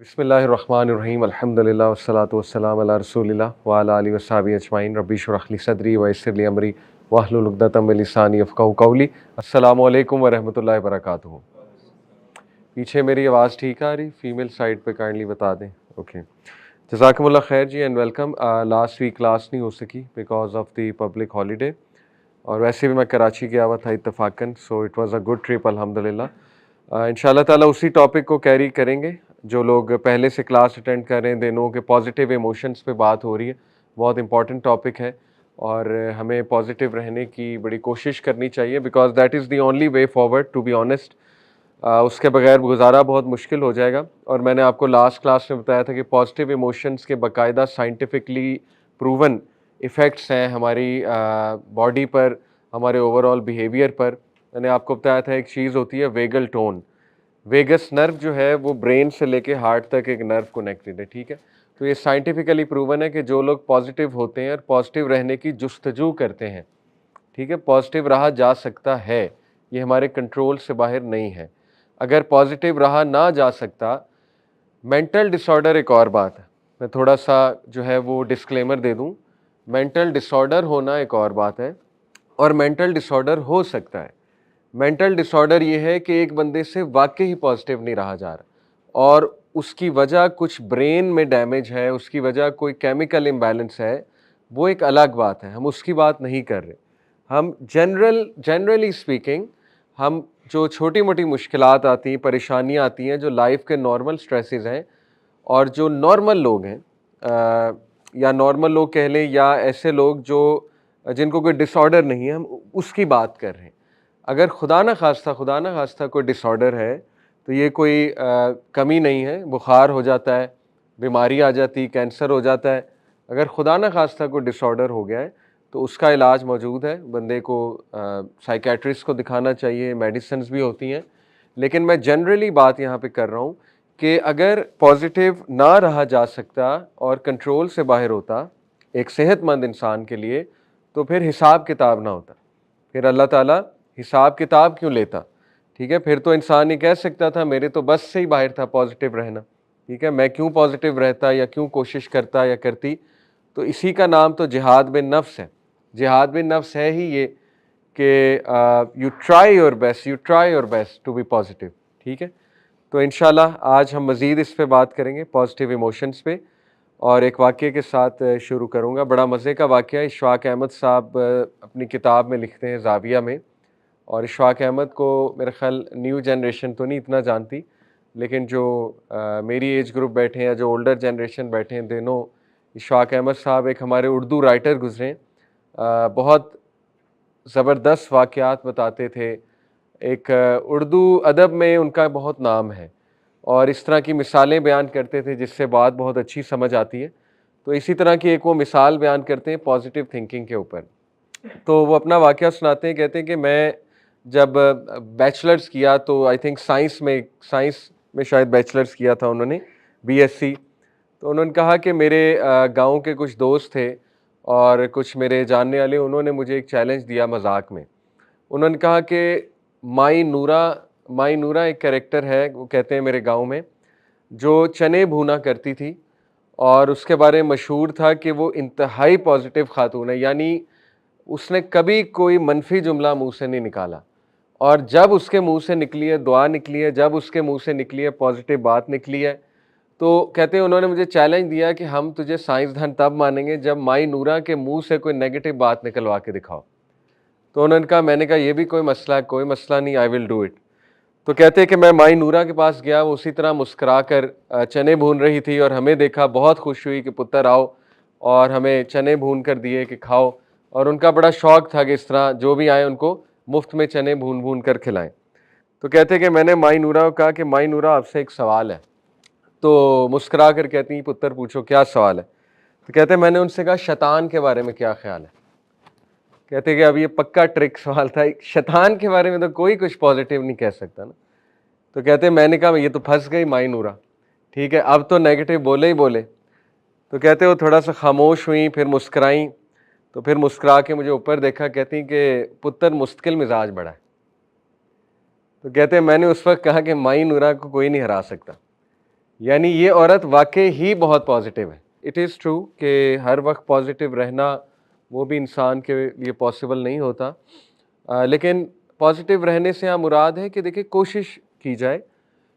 بسم اللہ الرحمن الرحیم الحمدللہ والصلاۃ والسلام علی رسول اللہ وعلی آلہ وصحبہ اجمعین ربی اشرح لی صدری ویسر لی امری واحلل عقدۃ من لسانی یفقہوا قولی۔ السلام علیکم ورحمۃ اللہ وبرکاتہ۔ پیچھے میری آواز ٹھیک آ رہی؟ فیمیل سائڈ پہ کائنڈلی بتا دیں۔ اوکے، جزاکم اللہ خیر جی and welcome. Last week class نہیں ہو سکی because of the public holiday, اور ویسے بھی میں کراچی گیا ہوا تھا اتفاقاً، so it was a good trip الحمدللہ۔ ان شاء اللہ تعالیٰ اسی ٹاپک کو کیری کریں گے۔ جو لوگ پہلے سے کلاس اٹینڈ کر رہے ہیں دے نو کہ پازیٹیو ایموشنس پہ بات ہو رہی ہے، بہت امپورٹنٹ ٹاپک ہے اور ہمیں پازیٹیو رہنے کی بڑی کوشش کرنی چاہیے because that is the only way forward to be honest. اس کے بغیر گزارا بہت مشکل ہو جائے گا۔ اور میں نے آپ کو لاسٹ کلاس میں بتایا تھا کہ پازیٹیو ایموشنس کے باقاعدہ سائنٹیفکلی پروون ایفیکٹس ہیں ہماری باڈی پر، ہمارے اوور آل بیہیویئر پر۔ میں نے آپ کو بتایا تھا ایک چیز ہوتی ہے ویگل ٹون۔ ویگس نرو جو ہے وہ برین سے لے کے ہارٹ تک ایک نرو کنیکٹڈ ہے، ٹھیک ہے؟ تو یہ سائنٹیفکلی پروون ہے کہ جو لوگ پازیٹیو ہوتے ہیں اور پازیٹیو رہنے کی جستجو کرتے ہیں، ٹھیک ہے، پازیٹیو رہا جا سکتا ہے، یہ ہمارے کنٹرول سے باہر نہیں ہے۔ اگر پازیٹیو رہا نہ جا سکتا، مینٹل ڈس آرڈر ایک اور بات ہے، میں تھوڑا سا جو ہے وہ ڈسکلیمر دے دوں۔ مینٹل ڈس آرڈر ہونا ایک اور بات ہے، اور مینٹل ڈس آرڈر ہو سکتا ہے۔ مینٹل ڈس آرڈر یہ ہے کہ ایک بندے سے واقعی پازیٹیو نہیں رہا جا رہا اور اس کی وجہ کچھ برین میں ڈیمیج ہے، اس کی وجہ کوئی کیمیکل امبیلنس ہے، وہ ایک الگ بات ہے، ہم اس کی بات نہیں کر رہے۔ ہم جنرلی اسپیکنگ، ہم جو چھوٹی موٹی مشکلات آتی ہیں، پریشانیاں آتی ہیں، جو لائف کے نارمل سٹریسز ہیں، اور جو نارمل لوگ ہیں یا نارمل لوگ کہہ لیں یا ایسے لوگ جو جن کو کوئی ڈس آرڈر نہیں ہے، ہم اس کی بات کر رہے ہیں۔ اگر خدا نہ خواستہ کوئی ڈس آرڈر ہے تو یہ کوئی کمی نہیں ہے، بخار ہو جاتا ہے، بیماری آ جاتی، کینسر ہو جاتا ہے۔ اگر خدا نہ خواستہ کوئی ڈس آرڈر ہو گیا ہے تو اس کا علاج موجود ہے، بندے کو سائیکیٹرسٹ کو دکھانا چاہیے، میڈیسنز بھی ہوتی ہیں۔ لیکن میں جنرلی بات یہاں پہ کر رہا ہوں کہ اگر پازیٹیو نہ رہا جا سکتا اور کنٹرول سے باہر ہوتا ایک صحت مند انسان کے لیے، تو پھر حساب کتاب نہ ہوتا، پھر اللہ تعالیٰ حساب کتاب کیوں لیتا؟ ٹھیک ہے، پھر تو انسان یہ کہہ سکتا تھا میرے تو بس سے ہی باہر تھا پازیٹیو رہنا، ٹھیک ہے، میں کیوں پازیٹیو رہتا یا کیوں کوشش کرتا یا کرتی؟ تو اسی کا نام تو جہاد بن نفس ہے۔ جہاد بن نفس ہے ہی یہ کہ you try your best to be positive, ٹھیک ہے؟ تو انشاءاللہ آج ہم مزید اس پہ بات کریں گے، پازیٹیو ایموشنز پہ، اور ایک واقعے کے ساتھ شروع کروں گا۔ بڑا مزے کا واقعہ، اشفاق احمد صاحب اپنی کتاب میں لکھتے ہیں زاویہ میں، اور اشفاق احمد کو میرا خیال نیو جنریشن تو نہیں اتنا جانتی، لیکن جو میری ایج گروپ بیٹھے ہیں یا جو اولڈر جنریشن بیٹھے ہیں دونوں، اشفاق احمد صاحب ایک ہمارے اردو رائٹر گزرے ہیں، بہت زبردست واقعات بتاتے تھے، ایک اردو ادب میں ان کا بہت نام ہے، اور اس طرح کی مثالیں بیان کرتے تھے جس سے بات بہت اچھی سمجھ آتی ہے۔ تو اسی طرح کی ایک وہ مثال بیان کرتے ہیں پازیٹیو تھنکنگ کے اوپر۔ تو وہ اپنا واقعہ سناتے ہیں، کہتے ہیں کہ میں جب بیچلرز کیا تو آئی تھنک سائنس میں شاید بیچلرز کیا تھا انہوں نے، بی ایس سی۔ تو انہوں نے کہا کہ میرے گاؤں کے کچھ دوست تھے اور کچھ میرے جاننے والے، انہوں نے مجھے ایک چیلنج دیا مذاق میں۔ انہوں نے کہا کہ مائی نورا ایک کریکٹر ہے، وہ کہتے ہیں میرے گاؤں میں، جو چنے بھونا کرتی تھی، اور اس کے بارے میں مشہور تھا کہ وہ انتہائی پازیٹیو خاتون ہے، یعنی اس نے کبھی کوئی منفی جملہ منہ سے نہیں نکالا، اور جب اس کے منہ سے نکلی ہے دعا نکلی ہے، جب اس کے منہ سے نکلی ہے پازیٹیو بات نکلی ہے، تو کہتے ہیں انہوں نے مجھے چیلنج دیا کہ ہم تجھے سائنسدان تب مانیں گے جب مائی نورا کے منہ سے کوئی نیگیٹو بات نکلوا کے دکھاؤ۔ تو انہوں نے کہا، میں نے کہا یہ بھی کوئی مسئلہ نہیں، آئی ول ڈو اٹ۔ تو کہتے ہیں کہ میں مائی نورا کے پاس گیا، وہ اسی طرح مسکرا کر چنے بھون رہی تھی، اور ہمیں دیکھا، بہت خوش ہوئی کہ پتر آؤ، اور ہمیں چنے بھون کر دیے کہ کھاؤ، اور ان کا بڑا شوق تھا کہ اس طرح جو بھی آئے ان کو مفت میں چنے بھون کر کھلائیں۔ تو کہتے ہیں کہ میں نے مائی نورا کو کہا کہ مائی نورا آپ سے ایک سوال ہے۔ تو مسکرا کر کہتی ہیں پتر پوچھو کیا سوال ہے؟ تو کہتے ہیں میں نے ان سے کہا شیطان کے بارے میں کیا خیال ہے؟ کہتے ہیں کہ اب یہ پکا ٹرک سوال تھا، شیطان کے بارے میں تو کوئی کچھ پازیٹیو نہیں کہہ سکتا نا۔ تو کہتے ہیں میں نے کہا یہ تو پھنس گئی مائی نورا، ٹھیک ہے، اب تو نیگیٹو بولے ہی بولے۔ تو کہتے وہ تھوڑا سا خاموش ہوئیں، پھر مسکرائیں، تو پھر مسکرا کے مجھے اوپر دیکھا، کہتی ہیں کہ پتر مستقل مزاج بڑا ہے۔ تو کہتے ہیں میں نے اس وقت کہا کہ مائی نورا کو کوئی نہیں ہرا سکتا، یعنی یہ عورت واقعی ہی بہت پازیٹیو ہے. اٹ از ٹرو کہ ہر وقت پازیٹیو رہنا وہ بھی انسان کے لیے پاسبل نہیں ہوتا، لیکن پازیٹیو رہنے سے مراد ہے کہ دیکھیں کوشش کی جائے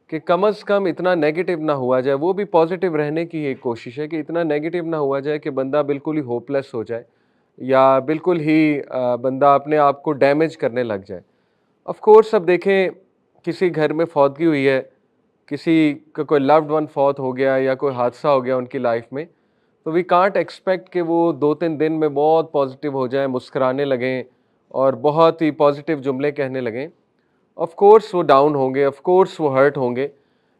کہ کم از کم اتنا نیگیٹو نہ ہوا جائے. وہ بھی پازیٹیو رہنے کی ایک کوشش ہے کہ اتنا نیگیٹو نہ ہوا جائے کہ بندہ بالکل ہی ہوپ لیس ہو جائے یا بالکل ہی بندہ اپنے آپ کو ڈیمیج کرنے لگ جائے. آف کورس اب دیکھیں کسی گھر میں فوتگی ہوئی ہے، کسی کا کوئی لوڈ ون فوت ہو گیا یا کوئی حادثہ ہو گیا ان کی لائف میں، تو وی کانٹ ایکسپیکٹ کہ وہ 2-3 دن میں بہت پازیٹیو ہو جائیں، مسکرانے لگیں اور بہت ہی پازیٹیو جملے کہنے لگیں. آف کورس وہ ڈاؤن ہوں گے، آف کورس وہ ہرٹ ہوں گے،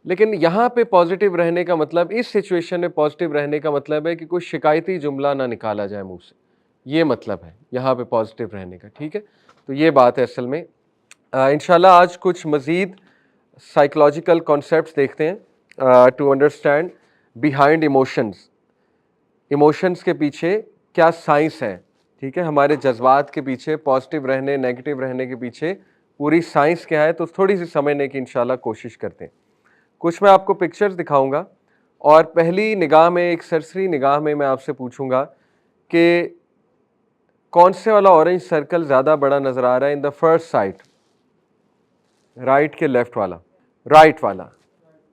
لیکن یہاں پہ پازیٹیو رہنے کا مطلب، اس سچویشن میں پازیٹیو رہنے کا مطلب ہے کہ کوئی شکایتی جملہ نہ نکالا جائے منہ سے. یہ مطلب ہے یہاں پہ پازیٹیو رہنے کا. ٹھیک ہے، تو یہ بات ہے اصل میں. انشاءاللہ آج کچھ مزید سائیکولوجیکل کانسیپٹس دیکھتے ہیں to understand behind emotions. Emotions کے پیچھے کیا سائنس ہے. ٹھیک ہے، ہمارے جذبات کے پیچھے، پازیٹیو رہنے نیگیٹو رہنے کے پیچھے پوری سائنس کیا ہے، تو تھوڑی سی سمجھنے کی انشاءاللہ کوشش کرتے ہیں. کچھ میں آپ کو پکچرز دکھاؤں گا اور پہلی نگاہ میں، ایک سرسری نگاہ میں آپ سے پوچھوں گا کہ کون سے والا اورنج سرکل زیادہ بڑا نظر آ رہا ہے ان دا فرسٹ سائٹ؟ رائٹ کے لیفٹ والا؟ رائٹ والا.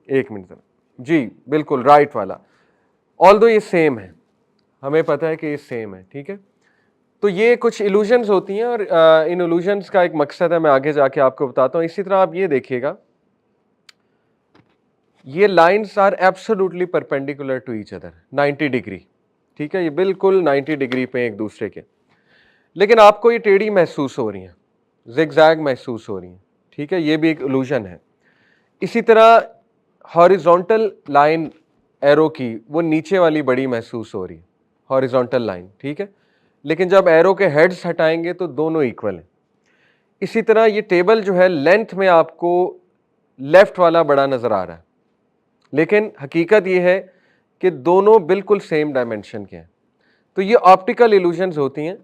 ایک منٹ ذرا. جی بالکل رائٹ والا. آلدو یہ سیم ہے، ہمیں پتہ ہے کہ یہ سیم ہے. ٹھیک ہے، تو یہ کچھ ایلوژنز ہوتی ہیں اور ان ایلوژنز کا ایک مقصد ہے، میں آگے جا کے آپ کو بتاتا ہوں. اسی طرح آپ یہ دیکھیے گا، یہ lines are absolutely perpendicular to each other 90 degree. ٹھیک ہے، یہ بالکل 90 ڈگری پہ ایک دوسرے کے، لیکن آپ کو یہ ٹیڑھی محسوس ہو رہی ہیں، زگ زیگ محسوس ہو رہی ہیں. ٹھیک ہے، یہ بھی ایک ایلوژن ہے. اسی طرح ہاریزونٹل لائن ایرو کی، وہ نیچے والی بڑی محسوس ہو رہی ہے، ہاریزونٹل لائن. ٹھیک ہے، لیکن جب ایرو کے ہیڈز ہٹائیں گے تو دونوں ایکول ہیں. اسی طرح یہ ٹیبل جو ہے لینتھ میں آپ کو لیفٹ والا بڑا نظر آ رہا ہے، لیکن حقیقت یہ ہے کہ دونوں بالکل سیم ڈائمنشن کے ہیں. تو یہ آپٹیکل ایلوژنز ہوتی ہیں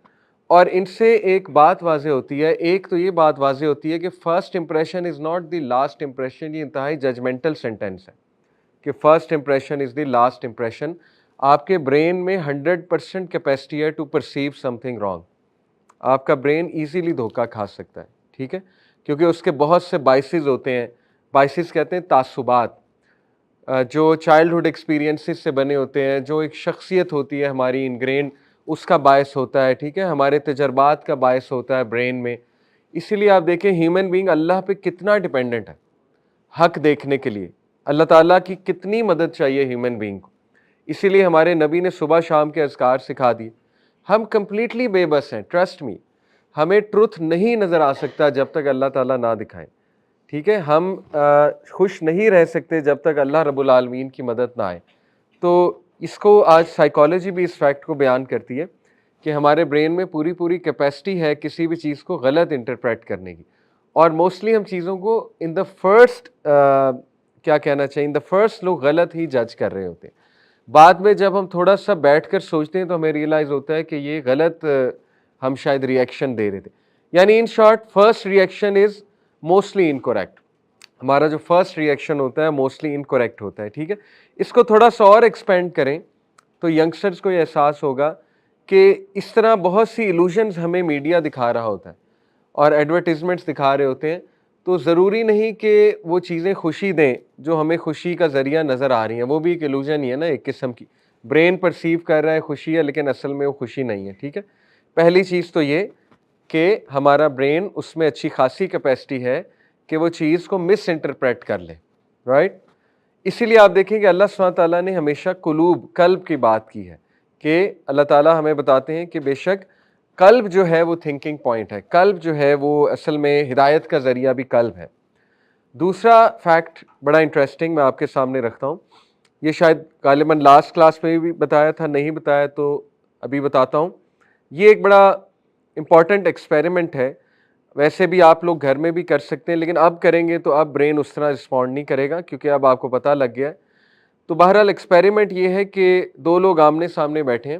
اور ان سے ایک بات واضح ہوتی ہے. ایک تو یہ بات واضح ہوتی ہے کہ first impression is not the last impression. یہ انتہائی ججمنٹل سینٹینس ہے کہ first impression is the last impression. آپ کے برین میں 100% کیپیسٹی ہے to perceive something wrong. آپ کا برین ایزیلی دھوکہ کھا سکتا ہے. ٹھیک ہے، کیونکہ اس کے بہت سے بائسز ہوتے ہیں. بائسز کہتے ہیں تعصبات، جو چائلڈہڈ ایکسپیرینسز سے بنے ہوتے ہیں، جو ایک شخصیت ہوتی ہے ہماری انگرین، اس کا باعث ہوتا ہے. ٹھیک ہے، ہمارے تجربات کا باعث ہوتا ہے برین میں. اسی لیے آپ دیکھیں ہیومن بینگ اللہ پہ کتنا ڈیپینڈنٹ ہے حق دیکھنے کے لیے. اللہ تعالیٰ کی کتنی مدد چاہیے ہیومن بینگ کو. اسی لیے ہمارے نبی نے صبح شام کے اذکار سکھا دیے. ہم کمپلیٹلی بے بس ہیں، ٹرسٹ می. ہمیں ٹروتھ نہیں نظر آ سکتا جب تک اللہ تعالیٰ نہ دکھائیں. ٹھیک ہے، ہم خوش نہیں رہ سکتے جب تک اللہ رب العالمین کی مدد نہ آئے. تو اس کو آج سائیکالوجی بھی اس فیکٹ کو بیان کرتی ہے کہ ہمارے برین میں پوری کیپیسٹی ہے کسی بھی چیز کو غلط انٹرپریٹ کرنے کی. اور موسٹلی ہم چیزوں کو ان دا فرسٹ کیا کہنا چاہیے، ان دا فرسٹ لوگ غلط ہی جج کر رہے ہوتے ہیں. بعد میں جب ہم تھوڑا سا بیٹھ کر سوچتے ہیں تو ہمیں ریئلائز ہوتا ہے کہ یہ غلط ہم شاید ریئیکشن دے رہے تھے. یعنی in short first reaction is mostly incorrect. ہمارا جو فرسٹ ریئیکشن ہوتا ہے موسٹلی انکوریکٹ ہوتا ہے. ٹھیک ہے، اس کو تھوڑا سا اور ایکسپینڈ کریں تو ینگسٹرز کو یہ احساس ہوگا کہ اس طرح بہت سی ایلوژنز ہمیں میڈیا دکھا رہا ہوتا ہے اور ایڈورٹیزمنٹس دکھا رہے ہوتے ہیں. تو ضروری نہیں کہ وہ چیزیں خوشی دیں جو ہمیں خوشی کا ذریعہ نظر آ رہی ہیں. وہ بھی ایک ایلوژن ہی ہے نا، ایک قسم کی. برین پرسیو کر رہا ہے خوشی ہے، لیکن اصل میں وہ خوشی نہیں ہے. ٹھیک ہے، پہلی چیز تو یہ کہ ہمارا برین، اس میں اچھی خاصی کیپیسٹی ہے کہ وہ چیز کو مس انٹرپریٹ کر لے. رائٹ، اسی لیے آپ دیکھیں کہ اللہ سبحانہ تعالیٰ نے ہمیشہ قلب کی بات کی ہے کہ اللہ تعالیٰ ہمیں بتاتے ہیں کہ بے شک قلب جو ہے وہ تھنکنگ پوائنٹ ہے. قلب جو ہے وہ اصل میں ہدایت کا ذریعہ بھی قلب ہے. دوسرا فیکٹ بڑا انٹرسٹنگ میں آپ کے سامنے رکھتا ہوں. یہ شاید غالباً لاسٹ کلاس میں بھی بتایا تھا، نہیں بتایا تو ابھی بتاتا ہوں. یہ ایک بڑا امپورٹنٹ ایکسپیریمنٹ ہے. ویسے بھی آپ لوگ گھر میں بھی کر سکتے ہیں، لیکن اب کریں گے تو اب برین اس طرح رسپونڈ نہیں کرے گا کیونکہ اب آپ کو پتہ لگ گیا ہے. تو بہرحال ایکسپیریمنٹ یہ ہے کہ 2 لوگ آمنے سامنے بیٹھے ہیں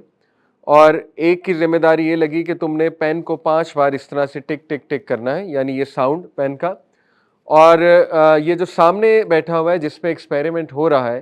اور ایک کی ذمہ داری یہ لگی کہ تم نے پین کو 5 بار اس طرح سے ٹک ٹک ٹک کرنا ہے، یعنی یہ ساؤنڈ پین کا. اور یہ جو سامنے بیٹھا ہوا ہے جس پہ ایکسپیریمنٹ ہو رہا ہے،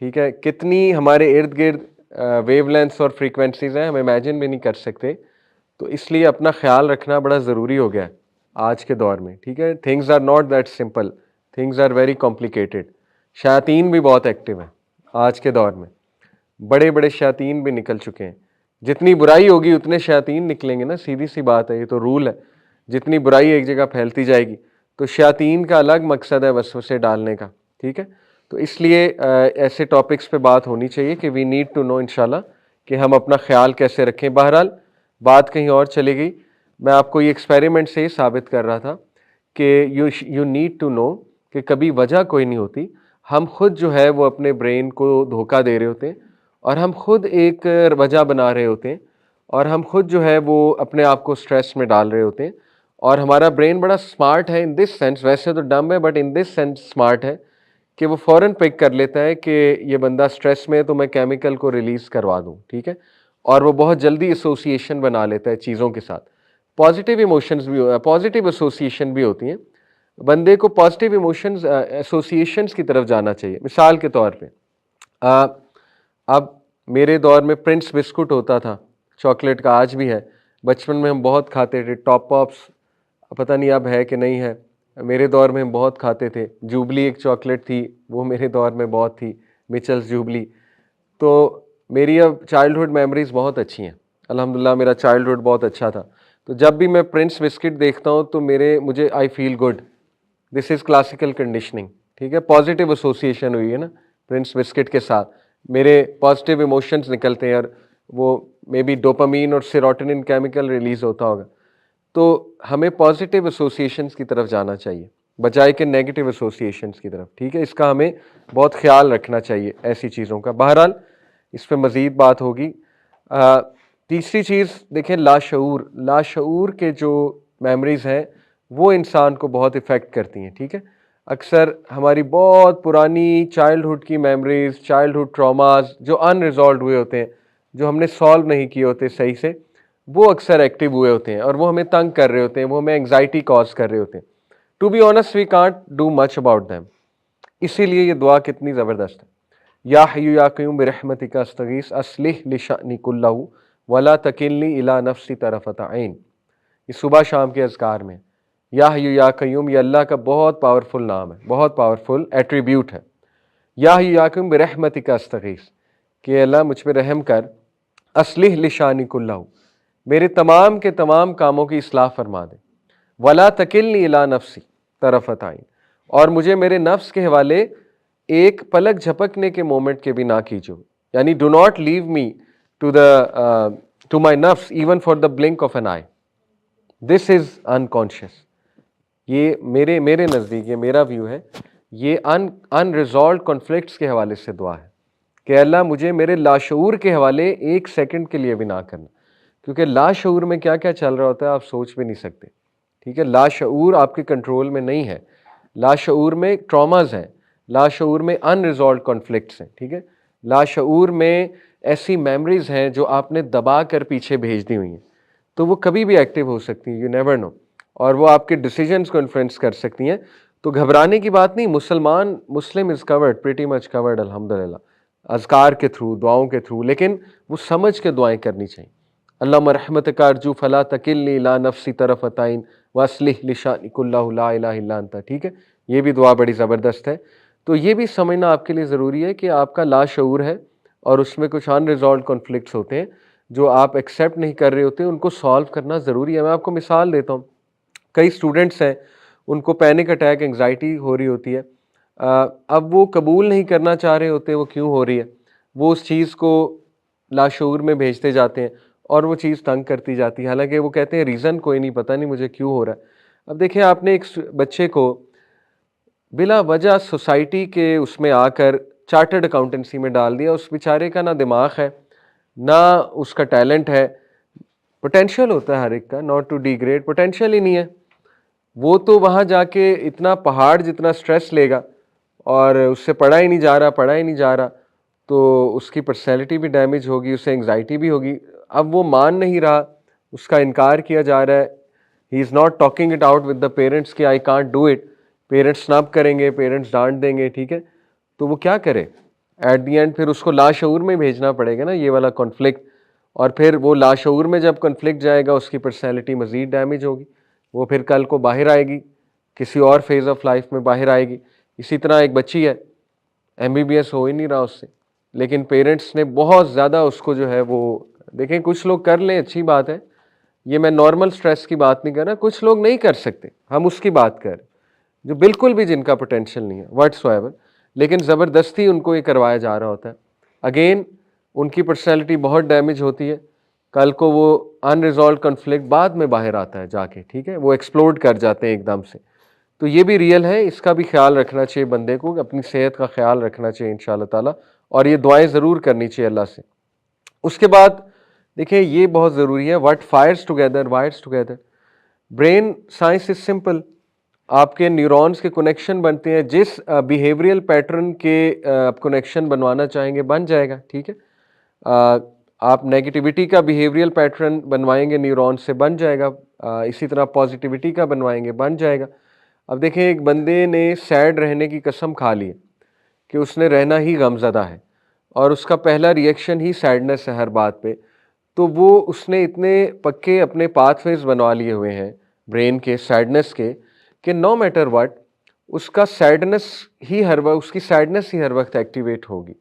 ٹھیک ہے, کتنی ہمارے ارد گرد ویو لینتھس اور فریکوینسیز ہیں ہم امیجن بھی نہیں کر سکتے. تو اس لیے اپنا خیال رکھنا بڑا ضروری ہو گیا ہے آج کے دور میں. ٹھیک ہے, things are not that simple, things are very complicated. شیاطین بھی بہت ایکٹیو ہیں آج کے دور میں, بڑے بڑے شیاطین بھی نکل چکے ہیں. جتنی برائی ہوگی اتنے شیاطین نکلیں گے نا, سیدھی سی بات ہے, یہ تو رول ہے. جتنی برائی ایک جگہ پھیلتی جائے گی تو شیاطین کا الگ مقصد ہے وسوسے ڈالنے کا. ٹھیک ہے, تو اس لیے ایسے ٹاپکس پہ بات ہونی چاہیے کہ وی نیڈ ٹو نو انشاءاللہ کہ ہم اپنا خیال کیسے رکھیں. بہرحال بات کہیں اور چلی گئی. میں آپ کو یہ ایکسپیریمنٹ سے ہی ثابت کر رہا تھا کہ یو نیڈ ٹو نو کہ کبھی وجہ کوئی نہیں ہوتی. ہم خود جو ہے وہ اپنے برین کو دھوکہ دے رہے ہوتے ہیں, اور ہم خود ایک وجہ بنا رہے ہوتے ہیں, اور ہم خود جو ہے وہ اپنے آپ کو سٹریس میں ڈال رہے ہوتے ہیں. اور ہمارا برین بڑا سمارٹ ہے ان دس سینس, ویسے تو ڈم ہے but in this sense smart ہے کہ وہ فوراً پک کر لیتا ہے کہ یہ بندہ سٹریس میں ہے تو میں کیمیکل کو ریلیز کروا دوں. ٹھیک ہے, اور وہ بہت جلدی ایسوسیشن بنا لیتا ہے چیزوں کے ساتھ. پازیٹیو ایموشنز بھی, پازیٹیو ایسوسیشن بھی ہوتی ہیں. بندے کو پازیٹیو ایموشنز ایسوسیشنز کی طرف جانا چاہیے. مثال کے طور پہ اب میرے دور میں پرنس بسکٹ ہوتا تھا چاکلیٹ کا, آج بھی ہے. بچپن میں ہم بہت کھاتے تھے. ٹاپ پاپس پتہ نہیں اب ہے کہ نہیں ہے, میرے دور میں ہم بہت کھاتے تھے. جوبلی ایک چاکلیٹ تھی, وہ میرے دور میں بہت تھی, مچلز جوبلی. تو میری اب چائلڈہڈ میموریز بہت اچھی ہیں الحمدللہ, میرا چائلڈہڈ بہت اچھا تھا. تو جب بھی میں پرنس بسکٹ دیکھتا ہوں تو مجھے I feel good. This is classical conditioning. ٹھیک ہے, پازیٹیو ایسوسیشن ہوئی ہے نا پرنس بسکٹ کے ساتھ, میرے پازیٹیو ایموشنز نکلتے ہیں, اور وہ مے بی ڈوپامین اور سیروٹونن کیمیکل ریلیز ہوتا ہوگا. تو ہمیں پازیٹیو ایسوسیشنز کی طرف جانا چاہیے بجائے کہ نیگیٹو ایسوسیشنز کی طرف. ٹھیک ہے, اس کا ہمیں بہت خیال رکھنا چاہیے ایسی چیزوں کا. بہرحال اس پہ مزید بات ہوگی. تیسری چیز دیکھیں, لاشعور کے جو میموریز ہیں وہ انسان کو بہت افیکٹ کرتی ہیں. ٹھیک ہے, اکثر ہماری بہت پرانی چائلڈہڈ کی میموریز, چائلڈہڈ ٹراماز جو ان ریزالوڈ ہوئے ہوتے ہیں, جو ہم نے سالو نہیں کیے ہوتے صحیح سے, وہ اکثر ایکٹیو ہوئے ہوتے ہیں اور وہ ہمیں تنگ کر رہے ہوتے ہیں, وہ ہمیں انگزائٹی کاز کر رہے ہوتے ہیں. To be honest we can't do much about them. اسی لیے یہ دعا کتنی زبردست ہے, یا حی یا قیوم برحمتک استغیث اصلح لشأنی کلہ ولا تکلنی الی نفسی طرفۃ عین. یہ صبح شام کے اذکار میں. یا حی یا قیوم یہ اللہ کا بہت پاورفل نام ہے, بہت پاورفل ایٹریبیوٹ ہے. یا حی یا قیوم برحمتک استغیث, کہ اللہ مجھ پہ رحم کر. اصلح لشأنی کلہ, میرے تمام کے تمام کاموں کی اصلاح فرما دے. ولا تکلنی الی نفسی طرفۃ عین, اور مجھے میرے نفس کے حوالے ایک پلک جھپکنے کے مومنٹ کے بھی نہ کیجو. یعنی do not leave me to my نفس even for the blink of an eye. This is unconscious. یہ میرے نزدیک, یہ میرا ویو ہے, یہ ان ریزالوڈ کنفلکٹس کے حوالے سے دعا ہے کہ اللہ مجھے میرے لاشعور کے حوالے ایک سیکنڈ کے لیے بھی نہ کرنا. کیونکہ لاشعور میں کیا کیا چل رہا ہوتا ہے آپ سوچ بھی نہیں سکتے. ٹھیک ہے, لاشعور آپ کے کنٹرول میں نہیں ہے. لاشعور میں ٹراماز ہیں, لاشعور میں ان ریزالوڈ کانفلکٹس ہیں. ٹھیک ہے, لاشعور میں ایسی میموریز ہیں جو آپ نے دبا کر پیچھے بھیج دی ہوئی ہیں, تو وہ کبھی بھی ایکٹیو ہو سکتی ہیں, یو نیور نو, اور وہ آپ کے ڈیسیجنز کو انفلوئنس کر سکتی ہیں. تو گھبرانے کی بات نہیں, مسلم از کورڈ, پریٹی مچ کورڈ الحمدللہ, اذکار کے تھرو, دعاؤں کے تھرو, لیکن وہ سمجھ کے دعائیں کرنی چاہیے. اللہم رحمتک ارجو فلا تکلنی الی نفسی طرفۃ عین واصلح لشأنی کلہ لا الہ الا انت. ٹھیک ہے, یہ بھی دعا بڑی زبردست ہے. تو یہ بھی سمجھنا آپ کے لیے ضروری ہے کہ آپ کا لاشعور ہے اور اس میں کچھ ان ریزالوڈ کنفلکٹس ہوتے ہیں جو آپ ایکسیپٹ نہیں کر رہے ہوتے, ان کو سالو کرنا ضروری ہے. میں آپ کو مثال دیتا ہوں, کئی اسٹوڈنٹس ہیں ان کو پینک اٹیک, انگزائٹی ہو رہی ہوتی ہے. اب وہ قبول نہیں کرنا چاہ رہے ہوتے وہ کیوں ہو رہی ہے, وہ اس چیز کو لاشعور میں بھیجتے جاتے ہیں اور وہ چیز تنگ کرتی جاتی ہے, حالانکہ وہ کہتے ہیں ریزن کوئی نہیں, پتہ نہیں مجھے کیوں ہو رہا ہے. اب دیکھیں, آپ نے ایک بچے کو بلا وجہ سوسائٹی کے اس میں آ کر چارٹرڈ اکاؤنٹنسی میں ڈال دیا. اس بیچارے کا نہ دماغ ہے نہ اس کا ٹیلنٹ ہے. پوٹینشیل ہوتا ہے ہر ایک کا, not to degrade, potential ہی نہیں ہے. وہ تو وہاں جا کے اتنا پہاڑ جتنا سٹریس لے گا اور اس سے پڑھا ہی نہیں جا رہا, تو اس کی پرسنالٹی بھی ڈیمیج ہوگی, اسے انگزائٹی بھی ہوگی. اب وہ مان نہیں رہا, اس کا انکار کیا جا رہا ہے, he is not talking it out with the parents کہ I can't do it. Parents نب کریں گے, پیرنٹس ڈانٹ دیں گے. ٹھیک ہے, تو وہ کیا کرے, ایٹ دی اینڈ پھر اس کو لاشعور میں بھیجنا پڑے گا نا یہ والا کانفلکٹ, اور پھر وہ لاشعور میں جب کنفلکٹ جائے گا اس کی پرسنالٹی مزید ڈیمیج ہوگی, وہ پھر کل کو باہر آئے گی, کسی اور فیز آف لائف میں باہر آئے گی. اسی طرح ایک بچی ہے, MBBS ہو ہی نہیں رہا اس سے, لیکن پیرنٹس نے بہت زیادہ اس کو جو ہے وہ, دیکھیں کچھ لوگ کر لیں اچھی بات ہے, یہ میں نارمل سٹریس کی بات نہیں کر رہا, کچھ لوگ نہیں کر سکتے, ہم اس کی بات کر رہے ہیں جو بالکل بھی جن کا پوٹینشیل نہیں ہے واٹس ایور, لیکن زبردستی ان کو یہ کروایا جا رہا ہوتا ہے. اگین ان کی پرسنالٹی بہت ڈیمیج ہوتی ہے, کل کو وہ ان ریزالوڈ کنفلکٹ بعد میں باہر آتا ہے جا کے, ٹھیک ہے, وہ ایکسپلوڈ کر جاتے ہیں ایک دم سے. تو یہ بھی ریئل ہے, اس کا بھی خیال رکھنا چاہیے بندے کو, اپنی صحت کا خیال رکھنا چاہیے انشاءاللہ تعالیٰ, اور یہ دعائیں ضرور کرنی چاہیے اللہ سے. اس کے بعد دیکھیں یہ بہت ضروری ہے, what fires together wires together. Brain science is simple, آپ کے نیورونز کے کنیکشن بنتے ہیں, جس بیہیویئرل پیٹرن کے آپ کنیکشن بنوانا چاہیں گے بن جائے گا, ٹھیک ہے. آپ نیگیٹیوٹی کا بیہیویئرل پیٹرن بنوائیں گے نیورون سے بن جائے گا, اسی طرح پازیٹیوٹی کا بنوائیں گے بن جائے گا. اب دیکھیں ایک بندے نے سیڈ رہنے کی قسم کھا لی ہے کہ اس نے رہنا ہی غم زدہ ہے, اور اس کا پہلا ریئیکشن ہی سیڈنس ہے ہر بات پہ, تو وہ اس نے اتنے پکے اپنے پاتھ ویز بنوا لیے ہوئے ہیں برین کے سیڈنس کے, کہ نو میٹر واٹ اس کا سیڈنس ہی ہر وقت, اس کی سیڈنس ہی ہر وقت ایکٹیویٹ ہوگی,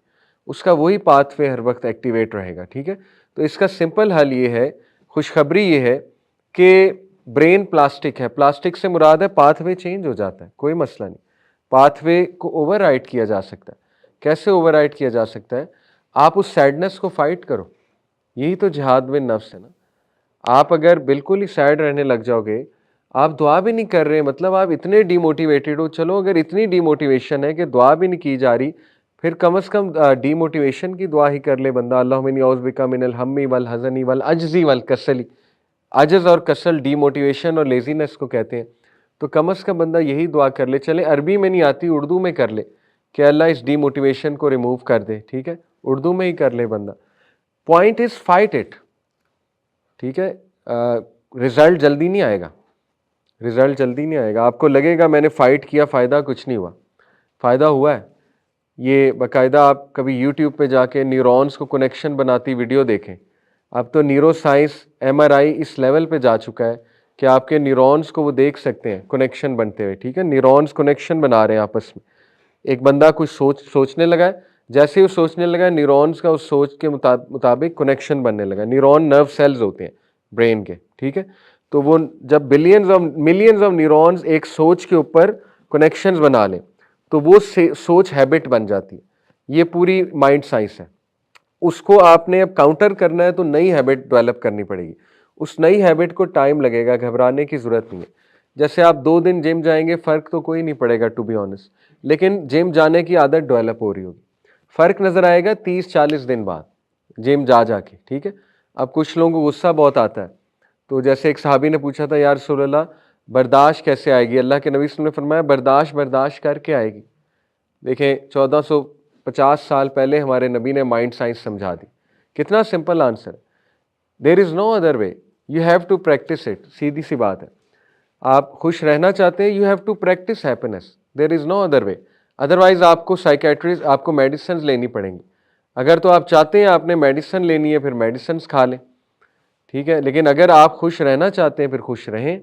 اس کا وہی پاتھ وے ہر وقت ایکٹیویٹ رہے گا, ٹھیک ہے. تو اس کا سمپل حل یہ ہے, خوشخبری یہ ہے کہ برین پلاسٹک ہے, پلاسٹک سے مراد ہے پاتھ وے چینج ہو جاتا ہے, کوئی مسئلہ نہیں, پاتھ وے کو اوور رائڈ کیا جا سکتا ہے. کیسے اوور رائڈ کیا جا سکتا ہے؟ آپ اس سیڈنس کو فائٹ کرو, یہی تو جہاد بن نفس ہے نا. آپ اگر بالکل ہی سیڈ رہنے لگ جاؤ گے, آپ دعا بھی نہیں کر رہے, مطلب آپ اتنے ڈی موٹیویٹڈ ہو, چلو اگر اتنی ڈی موٹیویشن ہے کہ دعا بھی نہیں کی جا رہی, پھر کم از کم ڈی موٹیویشن کی دعا ہی کر لے بندہ, اللہم انی اعوذ بک من الہم والحزن والعجز والکسل. عجز اور کسل ڈی موٹیویشن اور لیزینس کو کہتے ہیں, تو کم از کم بندہ یہی دعا کر لے. چلے عربی میں نہیں آتی, اردو میں کر لے کہ اللہ اس ڈی موٹیویشن کو ریموو کر دے, ٹھیک ہے, اردو میں ہی کر لے بندہ. پوائنٹ از فائٹ اٹ, ٹھیک ہے. رزلٹ جلدی نہیں آئے گا, رزلٹ جلدی نہیں آئے گا. آپ کو لگے گا میں نے فائٹ کیا, فائدہ کچھ نہیں ہوا, فائدہ ہوا ہے. یہ باقاعدہ آپ کبھی یوٹیوب پہ جا کے نیورونز کو کنیکشن بناتی ویڈیو دیکھیں. اب تو نیورو سائنس MRI اس لیول پہ جا چکا ہے کہ آپ کے نیورونز کو وہ دیکھ سکتے ہیں کنیکشن بنتے ہوئے, ٹھیک ہے. نیورونز کنیکشن بنا رہے ہیں آپس میں. ایک بندہ کچھ سوچنے لگا ہے, جیسے ہی وہ سوچنے لگا نیورونز کا اس سوچ کے مطابق کنیکشن بننے لگا. نیورون نرو سیلز ہوتے ہیں برین کے, ٹھیک ہے. تو وہ جب ملینز آف نیورونز ایک سوچ کے اوپر کنیکشنز بنا لیں تو وہ سوچ ہیبٹ بن جاتی ہے. یہ پوری مائنڈ سائنس ہے. اس کو آپ نے اب کاؤنٹر کرنا ہے تو نئی ہیبٹ ڈیولپ کرنی پڑے گی. اس نئی ہیبٹ کو ٹائم لگے گا, گھبرانے کی ضرورت نہیں ہے. جیسے آپ 2 دن جم جائیں گے فرق تو کوئی نہیں پڑے گا ٹو بی آنیسٹ, لیکن جم جانے کی عادت ڈیولپ ہو رہی ہوگی. فرق نظر آئے گا 30-40 دن بعد جم جا کے, ٹھیک ہے. اب کچھ لوگوں کو غصہ بہت آتا ہے, تو جیسے ایک صحابی نے پوچھا تھا یا رسول اللہ برداشت کیسے آئے گی؟ اللہ کے نبی صلی اللہ علیہ وسلم نے فرمایا برداشت کر کے آئے گی. دیکھیں 1450 سال پہلے ہمارے نبی نے مائنڈ سائنس سمجھا دی. کتنا simple answer. There is no other way, you have to practice it. سیدھی سی بات ہے, آپ خوش رہنا چاہتے ہیں, you have to practice happiness, there is no other way. Otherwise آپ کو سائیکیٹرسٹ, آپ کو میڈیسنز لینی پڑیں گی. اگر تو آپ چاہتے ہیں آپ نے میڈیسن لینی ہے پھر میڈیسنز کھا لیں, ٹھیک ہے. لیکن اگر آپ خوش رہنا چاہتے ہیں پھر خوش رہیں.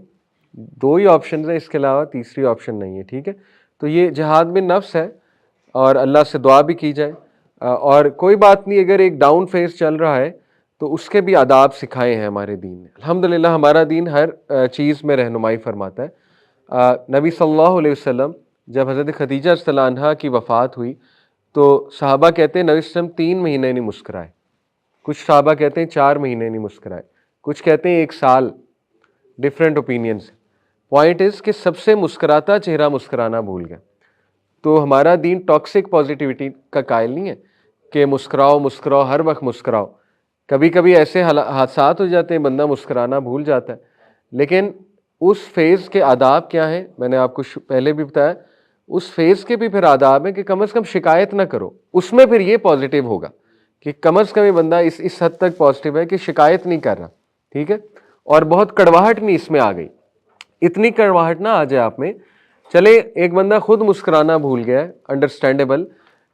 2 ہی آپشنز ہیں, اس کے علاوہ تیسری آپشن نہیں ہے, ٹھیک ہے. تو یہ جہاد بن نفس ہے, اور اللہ سے دعا بھی کی جائے. اور کوئی بات نہیں, اگر ایک ڈاؤن فیز چل رہا ہے تو اس کے بھی آداب سکھائے ہیں ہمارے دین نے. الحمدللہ ہمارا دین ہر چیز میں رہنمائی فرماتا ہے. نبی صلی اللہ علیہ وسلم جب حضرت خدیجہ رضی اللہ عنہا کی وفات ہوئی تو صحابہ کہتے ہیں نبی صلی اللہ علیہ وسلم 3 مہینے نہیں مسکرائے, کچھ صحابہ کہتے ہیں 4 مہینے نہیں مسکرائے, کچھ کہتے ہیں 1 سال, ڈفرینٹ اوپینینز. پوائنٹ از کہ سب سے مسکراتا چہرہ مسکرانا بھول گیا. تو ہمارا دین ٹاکسک پازیٹیوٹی کا قائل نہیں ہے کہ مسکراؤ ہر وقت مسکراؤ. کبھی کبھی ایسے حادثات ہو جاتے ہیں بندہ مسکرانا بھول جاتا ہے, لیکن اس فیز کے آداب کیا ہیں میں نے آپ کو پہلے بھی بتایا. اس فیز کے بھی پھر آداب ہیں کہ کم از کم شکایت نہ کرو. اس میں پھر یہ پازیٹیو ہوگا کہ کم از کم یہ بندہ اس حد تک پازیٹیو ہے کہ شکایت نہیں کر رہا, ٹھیک ہے. اور بہت کڑواہٹ نہیں اس میں آ گئی, اتنی کڑواہٹ نہ آ جائے آپ میں. چلے ایک بندہ خود مسکرانا بھول گیا ہے, انڈرسٹینڈیبل,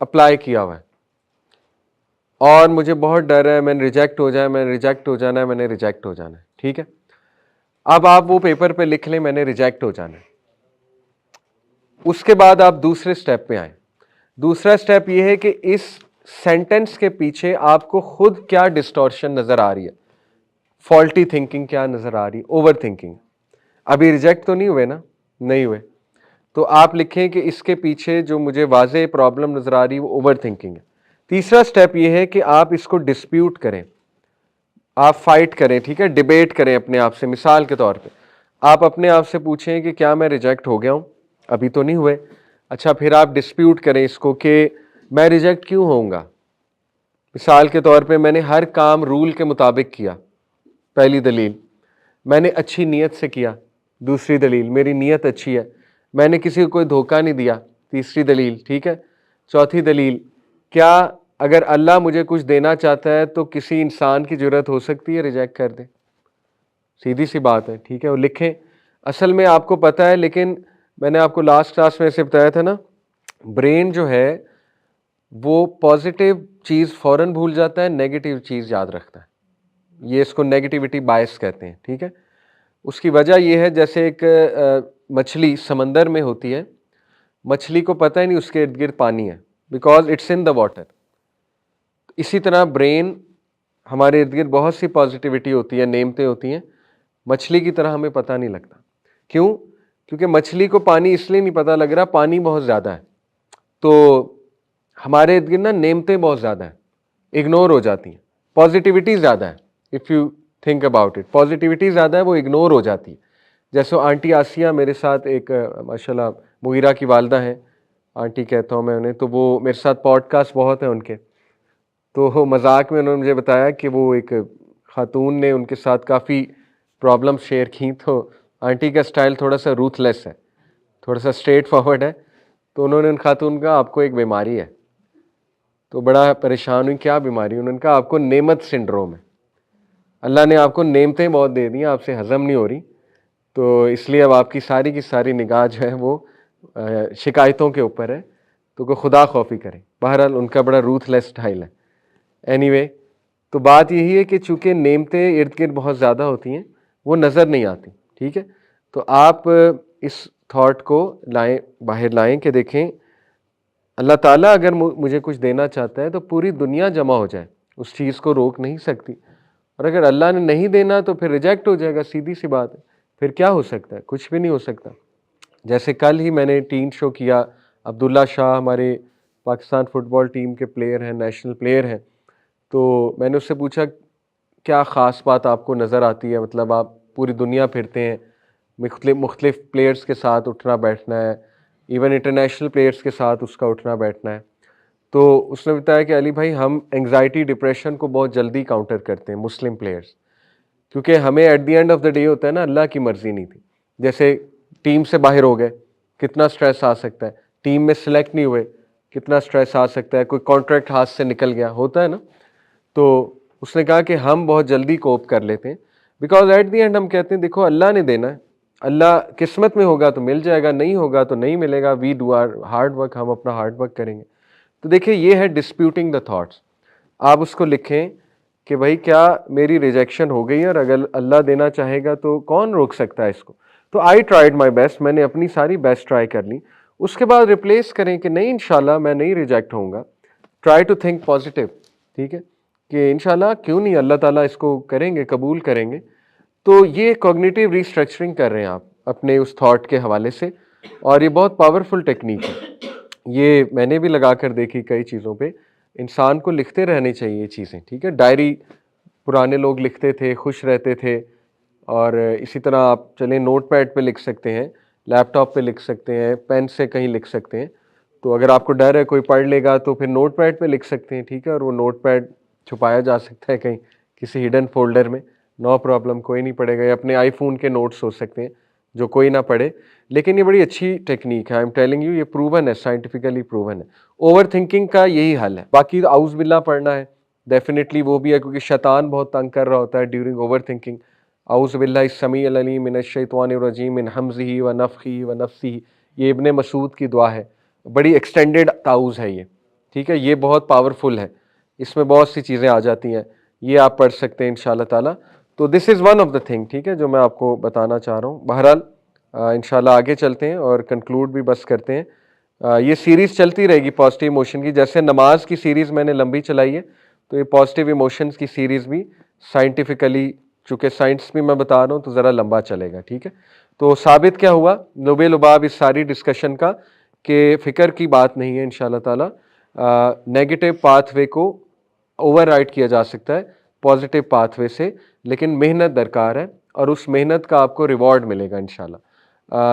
اپلائی کیا ہوا ہے اور مجھے بہت ڈر ہے میں نے ریجیکٹ ہو جائے، میں نے ریجیکٹ ہو جانا ہے، میں نے ریجیکٹ ہو جانا ہے، ٹھیک ہے. اب آپ وہ پیپر پہ لکھ لیں میں نے ریجیکٹ ہو جانا ہے. اس کے بعد آپ دوسرے سٹیپ پہ آئیں. دوسرا سٹیپ یہ ہے کہ اس سینٹنس کے پیچھے آپ کو خود کیا ڈسٹورشن نظر آ رہی ہے، فالٹی تھنکنگ کیا نظر آ رہی ہے، اوور تھنکنگ. ابھی ریجیکٹ تو نہیں ہوئے نا؟ نہیں ہوئے. تو آپ لکھیں کہ اس کے پیچھے جو مجھے واضح پرابلم نظر آ رہی ہے وہ اوور تھنکنگ ہے. تیسرا سٹیپ یہ ہے کہ آپ اس کو ڈسپیوٹ کریں، آپ فائٹ کریں، ٹھیک ہے، ڈیبیٹ کریں اپنے آپ سے. مثال کے طور پہ آپ اپنے آپ سے پوچھیں کہ کیا میں ریجیکٹ ہو گیا ہوں؟ ابھی تو نہیں ہوئے. اچھا، پھر آپ ڈسپیوٹ کریں اس کو کہ میں ریجیکٹ کیوں ہوں گا. مثال کے طور پہ میں نے ہر کام رول کے مطابق کیا، پہلی دلیل. میں نے اچھی نیت سے کیا، دوسری دلیل میری نیت اچھی ہے. میں نے کسی کو کوئی دھوکہ نہیں دیا، تیسری دلیل، ٹھیک ہے. چوتھی دلیل، کیا اگر اللہ مجھے کچھ دینا چاہتا ہے تو کسی انسان کی جرت ہو سکتی ہے ریجیکٹ کر دے؟ سیدھی سی بات ہے، ٹھیک ہے. وہ لکھیں. اصل میں آپ کو پتہ ہے، لیکن میں نے آپ کو لاسٹ کلاس میں سے بتایا تھا نا، برین جو ہے وہ پازیٹیو چیز فوراً بھول جاتا ہے، نیگیٹو چیز یاد رکھتا ہے. یہ اس کو نیگیٹیوٹی باعث کہتے ہیں، ٹھیک ہے. اس کی وجہ یہ ہے جیسے ایک مچھلی سمندر میں ہوتی ہے، مچھلی کو پتہ ہی نہیں اس کے ارد گرد پانی ہے، because it's in the water. اسی طرح برین، ہمارے ارد گرد بہت سی پازیٹیوٹی ہوتی ہے، نعمتیں ہوتی ہیں، مچھلی کی طرح ہمیں پتہ نہیں لگتا. کیوں؟ کیونکہ مچھلی کو پانی اس لیے نہیں پتہ لگ رہا، پانی بہت زیادہ ہے. تو ہمارے ارد گرد نا نعمتیں بہت زیادہ ہیں، اگنور ہو جاتی ہیں. پازیٹیوٹی زیادہ ہے، if you think about it, positivity زیادہ ہے، وہ اگنور ہو جاتی ہے. جیسے آنٹی آسیہ میرے ساتھ، ایک ماشاءاللہ مغیرہ کی والدہ ہیں، آنٹی کہتا ہوں میں انہیں، تو وہ میرے ساتھ پوڈ کاسٹ بہت ہیں ان کے. تو مذاق میں انہوں نے مجھے بتایا کہ وہ ایک خاتون نے ان کے ساتھ کافی پرابلم شیئر کی. تو آنٹی کا سٹائل تھوڑا سا روتھ لیس ہے، تھوڑا سا اسٹریٹ فارورڈ ہے. تو انہوں نے ان خاتون کا آپ کو ایک بیماری ہے. تو بڑا پریشان ہوئی، کیا بیماری؟ انہوں نے کہا آپ کو نعمت سنڈروم ہے، اللہ نے آپ کو نعمتیں بہت دے دی ہیں، آپ سے ہضم نہیں ہو رہی، تو اس لیے اب آپ کی ساری کی ساری نگاہ جو ہے وہ شکایتوں کے اوپر ہے. تو کوئی خدا خوفی کرے. بہرحال ان کا بڑا روتھ لیس سٹائل ہے. اینی وے، تو بات یہی ہے کہ چونکہ نعمتیں ارد گرد بہت زیادہ ہوتی ہیں، وہ نظر نہیں آتی، ٹھیک ہے. تو آپ اس تھاٹ کو لائیں، باہر لائیں کہ دیکھیں اللہ تعالیٰ اگر مجھے کچھ دینا چاہتا ہے تو پوری دنیا جمع ہو جائے، اس چیز کو روک نہیں سکتی. اور اگر اللہ نے نہیں دینا تو پھر ریجیکٹ ہو جائے گا، سیدھی سی بات ہے. پھر کیا ہو سکتا ہے؟ کچھ بھی نہیں ہو سکتا. جیسے کل ہی میں نے ٹیم شو کیا، عبداللہ شاہ ہمارے پاکستان فٹ بال ٹیم کے پلیئر ہیں، نیشنل پلیئر ہیں. تو میں نے اس سے پوچھا کیا خاص بات آپ کو نظر آتی ہے، مطلب آپ پوری دنیا پھرتے ہیں، مختلف پلیئرز کے ساتھ اٹھنا بیٹھنا ہے، ایون انٹرنیشنل پلیئرز کے ساتھ اس کا اٹھنا بیٹھنا ہے. تو اس نے بتایا کہ علی بھائی ہم انگزائٹی ڈپریشن کو بہت جلدی کاؤنٹر کرتے ہیں مسلم پلیئرز، کیونکہ ہمیں at the end of the day ہوتا ہے نا، اللہ کی مرضی نہیں تھی. جیسے ٹیم سے باہر ہو گئے، کتنا سٹریس آ سکتا ہے. ٹیم میں سلیکٹ نہیں ہوئے، کتنا سٹریس آ سکتا ہے. کوئی کانٹریکٹ ہاتھ سے نکل گیا، ہوتا ہے نا. تو اس نے کہا کہ ہم بہت جلدی کوپ کر لیتے ہیں، بیکاز ایٹ دی اینڈ ہم کہتے ہیں دیکھو اللہ نے دینا ہے، اللہ قسمت میں ہوگا تو مل جائے گا، نہیں ہوگا تو نہیں ملے گا. We do our hard work, ہم اپنا ہارڈ ورک کریں گے. تو دیکھیں یہ ہے ڈسپیوٹنگ دا تھاٹس. آپ اس کو لکھیں کہ بھائی کیا میری ریجیکشن ہو گئی ہے، اور اگر اللہ دینا چاہے گا تو کون روک سکتا ہے اس کو. تو آئی ٹرائیڈ مائی بیسٹ، میں نے اپنی ساری بیسٹ ٹرائی کر لی. اس کے بعد ریپلیس کریں کہ نہیں انشاءاللہ میں نہیں ریجیکٹ ہوں گا. ٹرائی ٹو تھنک پازیٹیو، ٹھیک ہے، کہ انشاءاللہ کیوں نہیں، اللہ تعالیٰ اس کو کریں گے، قبول کریں گے. تو یہ کوگنیٹیو ریسٹرکچرنگ کر رہے ہیں آپ اپنے اس تھاٹ کے حوالے سے، اور یہ بہت پاورفل ٹیکنیک ہے. یہ میں نے بھی لگا کر دیکھی کئی چیزوں پہ. انسان کو لکھتے رہنے چاہیے یہ چیزیں، ٹھیک ہے. ڈائری پرانے لوگ لکھتے تھے، خوش رہتے تھے. اور اسی طرح آپ چلیں نوٹ پیڈ پہ لکھ سکتے ہیں، لیپ ٹاپ پہ لکھ سکتے ہیں، پین سے کہیں لکھ سکتے ہیں. تو اگر آپ کو ڈر ہے کوئی پڑھ لے گا تو پھر نوٹ پیڈ پہ لکھ سکتے ہیں، ٹھیک ہے. اور وہ نوٹ پیڈ چھپایا جا سکتا ہے کہیں کسی ہڈن فولڈر میں، نو پرابلم، کوئی نہیں پڑھے گا. یا اپنے آئی فون کے نوٹس ہو سکتے ہیں جو کوئی نہ پڑھے. لیکن یہ بڑی اچھی ٹیکنیک ہے، آئی ایم ٹیلنگ یو، یہ پروون ہے، سائنٹیفکلی پروون ہے. اوور تھنکنگ کا یہی حل ہے. باقی اعوذ باللہ پڑھنا ہے ڈیفینیٹلی، وہ بھی ہے، کیونکہ شیطان بہت تنگ کر رہا ہوتا ہے ڈیورنگ اوور تھنکنگ. اعوذ باللہ السمیع العلیم من الشیطان الرجیم من حمزہ ونفخہ ونفثہ، یہ ابن مسعود کی دعا ہے، بڑی ایکسٹینڈڈ تعوذ ہے یہ، ٹھیک ہے، یہ بہت پاورفل ہے، اس میں بہت سی چیزیں آ جاتی ہیں، یہ آپ پڑھ سکتے ہیں انشاءاللہ تعالیٰ. تو this is one of the thing, ٹھیک ہے، جو میں آپ کو بتانا چاہ رہا ہوں. بہرحال انشاءاللہ آگے چلتے ہیں اور کنکلوڈ بھی بس کرتے ہیں. یہ سیریز چلتی رہے گی پازیٹیو ایموشن کی، جیسے نماز کی سیریز میں نے لمبی چلائی ہے، تو یہ پازیٹیو ایموشنز کی سیریز بھی سائنٹیفکلی، چونکہ سائنس بھی میں بتا رہا ہوں تو ذرا لمبا چلے گا. ٹھیک ہے، تو ثابت کیا ہوا لب لباب اس ساری ڈسکشن کا، کہ فکر کی بات نہیں ہے انشاءاللہ تعالیٰ. نیگیٹو پاتھ وے کو اوور رائڈ کیا جا سکتا ہے پازیٹیو پاتھ وے سے، لیکن محنت درکار ہے، اور اس محنت کا آپ کو ریوارڈ ملے گا انشاءاللہ.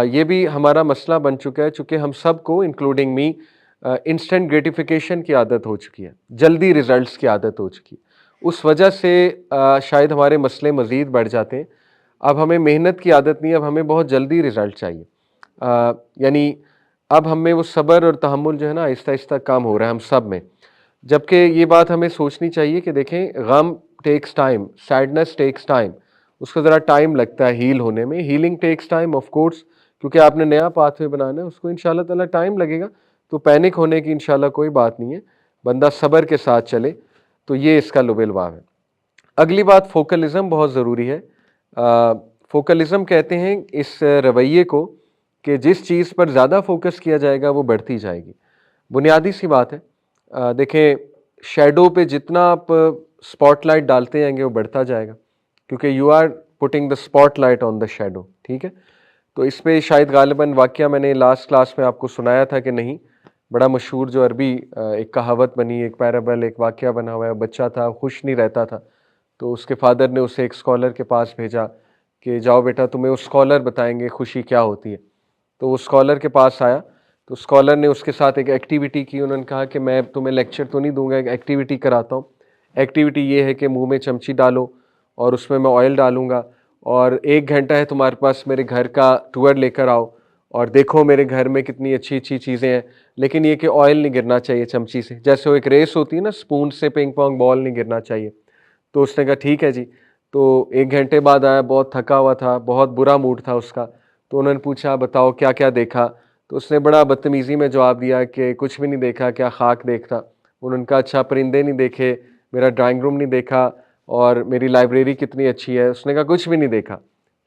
یہ بھی ہمارا مسئلہ بن چکا ہے، چونکہ ہم سب کو انکلوڈنگ می انسٹنٹ گریٹیفیکیشن کی عادت ہو چکی ہے، جلدی ریزلٹس کی عادت ہو چکی ہے. اس وجہ سے شاید ہمارے مسئلے مزید بڑھ جاتے ہیں. اب ہمیں محنت کی عادت نہیں، اب ہمیں بہت جلدی رزلٹ چاہیے. یعنی اب ہم میں وہ صبر اور تحمل جو ہے نا آہستہ آہستہ کم ہو رہا ہے ہم سب میں. جبکہ یہ بات ہمیں سوچنی چاہیے کہ دیکھیں، غم takes time, sadness takes time, اس کو ذرا ٹائم لگتا ہے ہیل ہونے میں. Healing takes time of course, کیونکہ آپ نے نیا پاتھ وے بنانا ہے، اس کو انشاءاللہ تعالیٰ ٹائم لگے گا. تو پینک ہونے کی انشاءاللہ کوئی بات نہیں ہے، بندہ صبر کے ساتھ چلے. تو یہ اس کا لب لباب ہے. اگلی بات، فوکلزم بہت ضروری ہے. فوکلزم کہتے ہیں اس رویے کو کہ جس چیز پر زیادہ فوکس کیا جائے گا وہ بڑھتی جائے گی. بنیادی سی بات ہے. دیکھیں، شیڈو پہ جتنا آپ اسپاٹ لائٹ ڈالتے جائیں گے وہ بڑھتا جائے گا، کیونکہ you are putting the spotlight on the shadow. ٹھیک ہے، تو اس پہ شاید غالباً واقعہ میں نے لاسٹ کلاس میں آپ کو سنایا تھا کہ نہیں، بڑا مشہور جو عربی ایک کہاوت بنی، ایک پیرابل، ایک واقعہ بنا ہوا ہے. بچہ تھا، خوش نہیں رہتا تھا، تو اس کے فادر نے اسے ایک اسکالر کے پاس بھیجا کہ جاؤ بیٹا، تمہیں اس اسکالر بتائیں گے خوشی کیا ہوتی ہے. تو وہ اسکالر کے پاس آیا، تو اسکالر نے اس کے ساتھ ایک ایکٹیویٹی کی. انہوں نے کہا کہ میں تمہیں لیکچر تو نہیں دوں گا، ایک ایکٹیویٹی کراتا ہوں. ایکٹیویٹی یہ ہے کہ منہ میں چمچی ڈالو اور اس میں آئل ڈالوں گا، اور 1 گھنٹہ ہے تمہارے پاس، میرے گھر کا ٹور لے کر آؤ اور دیکھو میرے گھر میں کتنی اچھی اچھی چیزیں ہیں، لیکن یہ کہ آئل نہیں گرنا چاہیے چمچی سے. جیسے وہ ایک ریس ہوتی ہے نا، سپون سے پنگ پونگ بال نہیں گرنا چاہیے. تو اس نے کہا ٹھیک ہے جی. تو 1 گھنٹے بعد آیا، بہت تھکا ہوا تھا، بہت برا موڈ تھا اس کا. تو انہوں نے پوچھا بتاؤ کیا کیا دیکھا. تو اس نے بڑا بدتمیزی میں جواب دیا کہ کچھ بھی نہیں دیکھا، کیا خاک دیکھتا. انہوں نے کہا اچھا، پرندے نہیں دیکھے، میرا ڈرائنگ روم نہیں دیکھا، اور میری لائبریری کتنی اچھی ہے. اس نے کہا کچھ بھی نہیں دیکھا.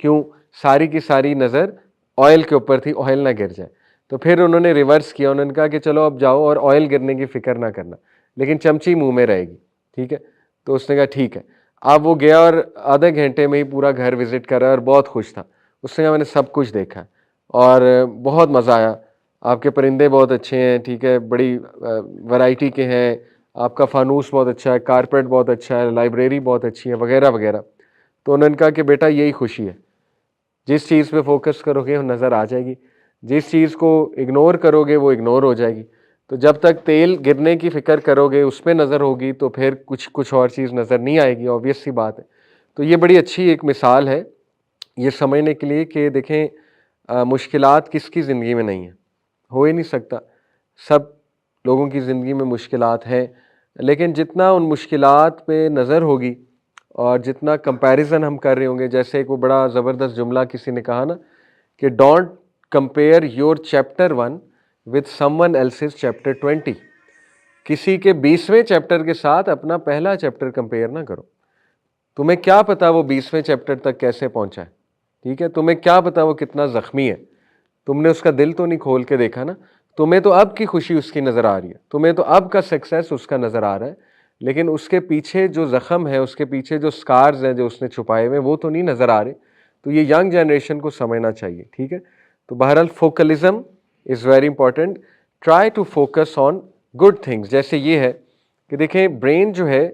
کیوں؟ ساری کی ساری نظر آئل کے اوپر تھی، آئل نہ گر جائے. تو پھر انہوں نے ریورس کیا، انہوں نے کہا کہ چلو اب جاؤ اور آئل گرنے کی فکر نہ کرنا، لیکن چمچی منہ میں رہے گی. ٹھیک ہے. تو اس نے کہا ٹھیک ہے. اب وہ گیا اور آدھے گھنٹے میں ہی پورا گھر وزٹ کر رہا ہے اور بہت خوش تھا. اس نے کہا میں نے سب کچھ دیکھا ہے اور بہت مزہ آیا، آپ کے پرندے بہت اچھے ہیں، ٹھیک ہے، بڑی ورائٹی کے ہیں، آپ کا فانوس بہت اچھا ہے، کارپیٹ بہت اچھا ہے، لائبریری بہت اچھی ہے، وغیرہ وغیرہ. تو انہوں نے کہا کہ بیٹا یہی خوشی ہے، جس چیز پہ فوکس کرو گے وہ نظر آ جائے گی، جس چیز کو اگنور کرو گے وہ اگنور ہو جائے گی. تو جب تک تیل گرنے کی فکر کرو گے اس پہ نظر ہوگی تو پھر کچھ اور چیز نظر نہیں آئے گی، آبویس سی بات ہے. تو یہ بڑی اچھی ایک مثال ہے یہ سمجھنے کے لیے کہ دیکھیں، مشکلات کس کی زندگی میں نہیں ہیں، ہو ہی نہیں سکتا. سب لوگوں کی زندگی میں مشکلات ہیں، لیکن جتنا ان مشکلات پہ نظر ہوگی اور جتنا کمپیریزن ہم کر رہے ہوں گے، جیسے ایک وہ بڑا زبردست جملہ کسی نے کہا نا کہ don't compare your chapter 1 with someone else's chapter 20. کسی کے 20ویں چیپٹر کے ساتھ اپنا پہلا چیپٹر کمپیئر نہ کرو. تمہیں کیا پتا وہ 20ویں چیپٹر تک کیسے پہنچا ہے. ٹھیک ہے، تمہیں کیا پتا وہ کتنا زخمی ہے، تم نے اس کا دل تو نہیں کھول کے دیکھا نا. تمہیں تو اب کی خوشی اس کی نظر آ رہی ہے، تمہیں تو اب کا سکسیس اس کا نظر آ رہا ہے، لیکن اس کے پیچھے جو زخم ہے، اس کے پیچھے جو سکارز ہیں جو اس نے چھپائے ہوئے، وہ تو نہیں نظر آ رہے. تو یہ ینگ جنریشن کو سمجھنا چاہیے. ٹھیک ہے، تو بہرحال focalism is very important. Try to focus on good things. جیسے یہ ہے کہ دیکھیں، برین جو ہے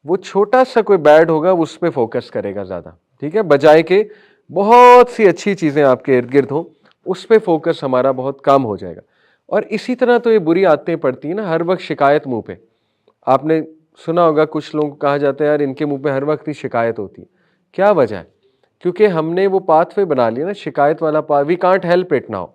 وہ چھوٹا سا کوئی بیڈ ہوگا اس پہ فوکس کرے گا زیادہ. ٹھیک ہے، بجائے کہ بہت سی اچھی چیزیں آپ کے ارد گرد ہوں، اس پہ فوکس ہمارا بہت کم ہو جائے گا. اور اسی طرح تو یہ بری عادتیں پڑتی ہیں نا، ہر وقت شکایت منہ پہ. آپ نے سنا ہوگا کچھ لوگوں کو کہا جاتا ہے یار ان کے منہ پہ ہر وقت ہی شکایت ہوتی ہے. کیا وجہ ہے؟ کیونکہ ہم نے وہ پاتھ وے بنا لیا نا، شکایت والا path. We can't help it now.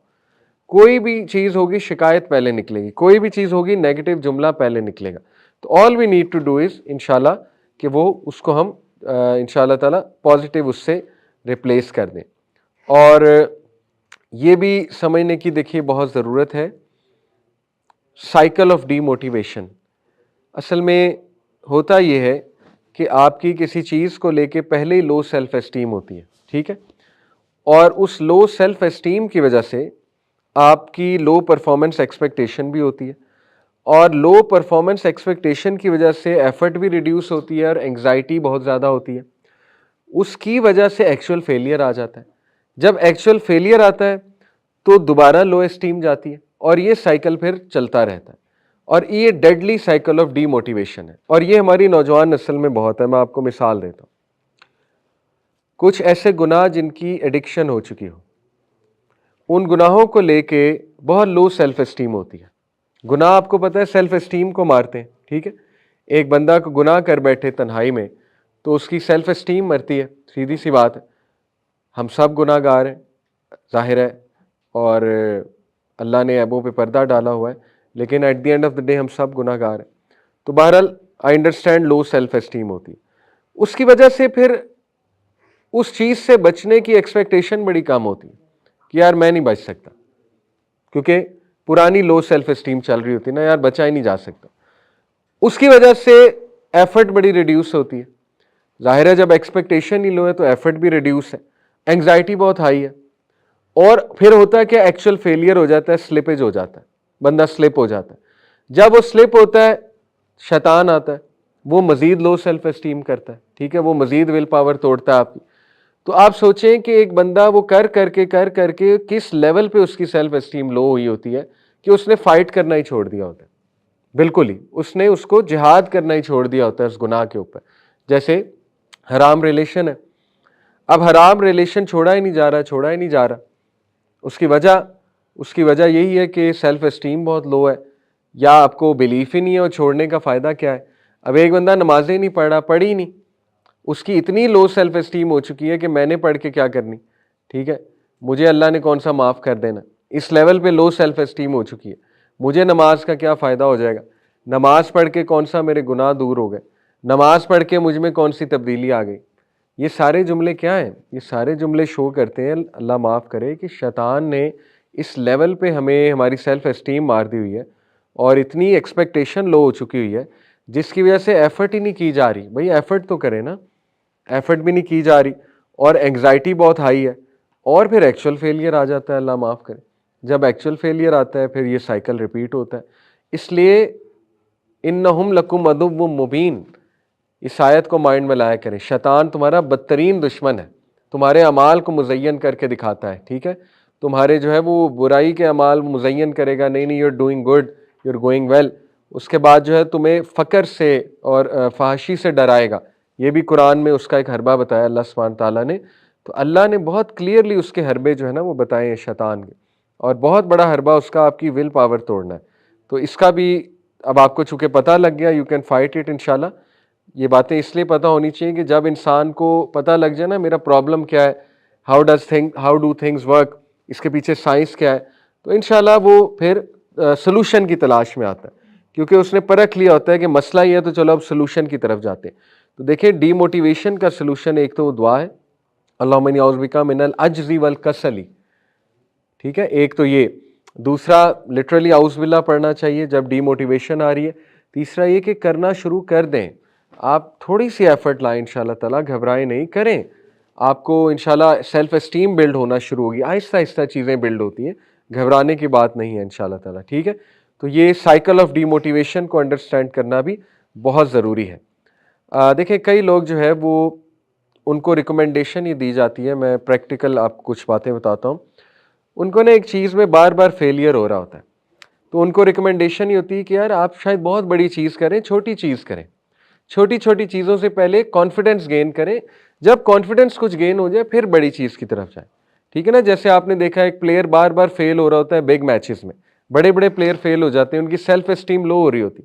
کوئی بھی چیز ہوگی شکایت پہلے نکلے گی، کوئی بھی چیز ہوگی نیگیٹو جملہ پہلے نکلے گا. تو all we need to do is انشاءاللہ کہ وہ اس کو ہم انشاءاللہ تعالیٰ پازیٹیو اس سے ریپلیس کر دیں. اور یہ بھی سمجھنے کی دیکھیے بہت ضرورت ہے سائیکل آف ڈی موٹیویشن. اصل میں ہوتا یہ ہے کہ آپ کی کسی چیز کو لے کے پہلے ہی لو سیلف اسٹیم ہوتی ہے, ٹھیک ہے, اور اس لو سیلف اسٹیم کی وجہ سے آپ کی لو پرفارمنس ایکسپیکٹیشن بھی ہوتی ہے, اور لو پرفارمنس ایکسپیکٹیشن کی وجہ سے ایفرٹ بھی ریڈیوس ہوتی ہے اور انگزائٹی بہت زیادہ ہوتی ہے. اس کی وجہ سے ایکچوئل فیلئر آ جاتا ہے. جب ایکچوئل فیلئر آتا ہے تو دوبارہ لو اسٹیم جاتی ہے, اور یہ سائیکل پھر چلتا رہتا ہے, اور یہ deadly cycle of D motivation ہے, اور یہ ہماری نوجوان نسل میں بہت ہے. میں آپ کو مثال دیتا ہوں. کچھ ایسے گناہ جن کی ایڈکشن ہو چکی ہو, ان گناہوں کو لے کے بہت لو سیلف اسٹیم ہوتی ہے. گناہ آپ کو پتہ ہے سیلف اسٹیم کو مارتے ہیں, ٹھیک ہے. ایک بندہ کو گناہ کر بیٹھے تنہائی میں تو اس کی سیلف اسٹیم مرتی ہے, سیدھی سی بات ہے. ہم سب گناہ گار ہیں, ظاہر ہے, اور اللہ نے عیبوں پہ پردہ ڈالا ہوا ہے, لیکن at the end of the day ہم سب گناہ گار ہیں. تو بہرحال I understand low self esteem ہوتی ہے. اس کی وجہ سے پھر اس چیز سے بچنے کی ایکسپیکٹیشن بڑی کم ہوتی ہے کہ یار میں نہیں بچ سکتا, کیونکہ پرانی لو سیلف اسٹیم چل رہی ہوتی ہے نا, یار بچا ہی نہیں جا سکتا. اس کی وجہ سے ایفرٹ بڑی ریڈیوس ہوتی ہے. ظاہر ہے جب ایکسپیکٹیشن ہی لو ہے تو ایفرٹ بھی ریڈیوس ہے, اینگزائٹی بہت ہائی ہے, اور پھر ہوتا ہے کہ ایکچوئل فیلئر ہو جاتا ہے, سلپیج ہو جاتا ہے, بندہ سلپ ہو جاتا ہے. جب وہ سلپ ہوتا ہے شیطان آتا ہے, وہ مزید لو سیلف اسٹیم کرتا ہے, ٹھیک ہے, وہ مزید ول پاور توڑتا ہے آپ کی. تو آپ سوچیں کہ ایک بندہ وہ کر کر کے کس لیول پہ اس کی سیلف اسٹیم لو ہوئی ہوتی ہے کہ اس نے فائٹ کرنا ہی چھوڑ دیا ہوتا ہے. بالکل ہی اس نے اس کو جہاد کرنا ہی چھوڑ دیا ہوتا ہے اس گناہ کے اوپر. جیسے حرام ریلیشن ہے, اب حرام ریلیشن چھوڑا ہی نہیں جا رہا. اس کی وجہ یہی ہے کہ سیلف اسٹیم بہت لو ہے, یا آپ کو بلیف ہی نہیں ہے, اور چھوڑنے کا فائدہ کیا ہے. اب ایک بندہ نمازیں نہیں پڑھی نہیں, اس کی اتنی لو سیلف اسٹیم ہو چکی ہے کہ میں نے پڑھ کے کیا کرنی, ٹھیک ہے, مجھے اللہ نے کون سا معاف کر دینا. اس لیول پہ لو سیلف اسٹیم ہو چکی ہے. مجھے نماز کا کیا فائدہ ہو جائے گا, نماز پڑھ کے کون سا میرے گناہ دور ہو گئے, نماز پڑھ کے مجھ میں کون سی تبدیلی آ گئی. یہ سارے جملے کیا ہیں, یہ سارے جملے شو کرتے ہیں, اللہ معاف کرے, کہ شیطان نے اس لیول پہ ہمیں ہماری سیلف اسٹیم مار دی ہوئی ہے, اور اتنی ایکسپیکٹیشن لو ہو چکی ہوئی ہے جس کی وجہ سے ایفرٹ ہی نہیں کی جا رہی. بھئی ایفرٹ تو کرے نا, ایفرٹ بھی نہیں کی جا رہی, اور انگزائٹی بہت ہائی ہے, اور پھر ایکچوئل فیلئر آ جاتا ہے, اللہ معاف کرے. جب ایکچوئل فیلئر آتا ہے پھر یہ سائیکل ریپیٹ ہوتا ہے. اس لیے انہم لکم عدو مبین, اس آیت کو مائنڈ میں لایا کریں. شیطان تمہارا بدترین دشمن ہے, تمہارے اعمال کو مزین کر کے دکھاتا ہے, ٹھیک ہے. تمہارے جو ہے وہ برائی کے اعمال مزین کرے گا, نہیں you are doing good, you are going well. اس کے بعد جو ہے تمہیں فقر سے اور فحاشی سے ڈرائے گا. یہ بھی قرآن میں اس کا ایک حربہ بتایا اللہ سبحانہ تعالیٰ نے. تو اللہ نے بہت کلیئرلی اس کے حربے جو ہے نا وہ بتائے ہیں شیطان کے, اور بہت بڑا حربہ اس کا آپ کی ول پاور توڑنا ہے. تو اس کا بھی اب آپ کو چونکہ پتہ لگ گیا, یو کین فائٹ اٹ انشاءاللہ. یہ باتیں اس لیے پتہ ہونی چاہیے کہ جب انسان کو پتہ لگ جائے نا میرا پرابلم کیا ہے, ہاؤ ڈو تھنگز ورک, اس کے پیچھے سائنس کیا ہے, تو انشاءاللہ وہ پھر سلوشن کی تلاش میں آتا ہے, کیونکہ اس نے پرکھ لیا ہوتا ہے کہ مسئلہ یہ ہے, تو چلو اب سلوشن کی طرف جاتے ہیں. تو دیکھیں ڈی موٹیویشن کا سلوشن ایک تو وہ دعا ہے, اللہم انی اعوذ بک من العجز والکسل, ٹھیک ہے, ایک تو یہ. دوسرا لٹرلی اعوذ باللہ پڑھنا چاہیے جب ڈی موٹیویشن آ رہی ہے. تیسرا یہ کہ کرنا شروع کر دیں, آپ تھوڑی سی ایفرٹ لائیں, انشاءاللہ تعالیٰ گھبرائیں نہیں, کریں. آپ کو انشاءاللہ سیلف اسٹیم بلڈ ہونا شروع ہوگی, آہستہ آہستہ چیزیں بلڈ ہوتی ہیں, گھبرانے کی بات نہیں ہے انشاءاللہ تعالیٰ, ٹھیک ہے. تو یہ سائیکل آف ڈی موٹیویشن کو انڈرسٹینڈ کرنا بھی بہت ضروری ہے. دیکھیں کئی لوگ جو ہے وہ ان کو ریکمنڈیشن یہ دی جاتی ہے, میں پریکٹیکل آپ کو کچھ باتیں بتاتا ہوں. ان کو نا ایک چیز میں بار بار فیلئر ہو رہا ہوتا ہے, تو ان کو ریکمنڈیشن یہ ہوتی ہے کہ یار آپ شاید بہت بڑی چیز کریں, چھوٹی چیز کریں, چھوٹی چھوٹی چیزوں سے پہلے کانفیڈنس گین کریں, جب کانفیڈنس کچھ گین ہو جائے پھر بڑی چیز کی طرف جائیں, ٹھیک ہے نا. جیسے آپ نے دیکھا ایک پلیئر بار بار فیل ہو رہا ہوتا ہے بگ میچز میں, بڑے بڑے پلیئر فیل ہو جاتے ہیں, ان کی سیلف اسٹیم لو ہو رہی ہوتی,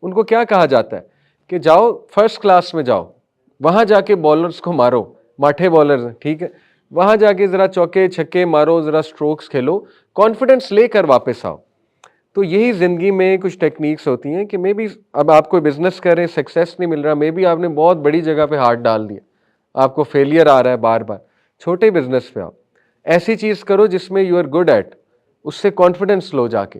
ان کو کیا کہا جاتا ہے کہ جاؤ فرسٹ کلاس میں جاؤ, وہاں جا کے بالرز کو مارو, ماٹھے بالرز ہیں, ٹھیک ہے, وہاں جا کے ذرا چوکے چھکے مارو, ذرا سٹروکس کھیلو, کانفیڈنس لے کر واپس آؤ. تو یہی زندگی میں کچھ ٹیکنیکس ہوتی ہیں کہ مے بی اب آپ کوئی بزنس کریں, سکسیس نہیں مل رہا, مے بی آپ نے بہت بڑی جگہ پہ ہاتھ ڈال دیا, آپ کو فیلئر آ رہا ہے بار بار, چھوٹے بزنس پہ آؤ, ایسی چیز کرو جس میں یو آر گڈ ایٹ, اس سے کانفیڈنس لو جا کے.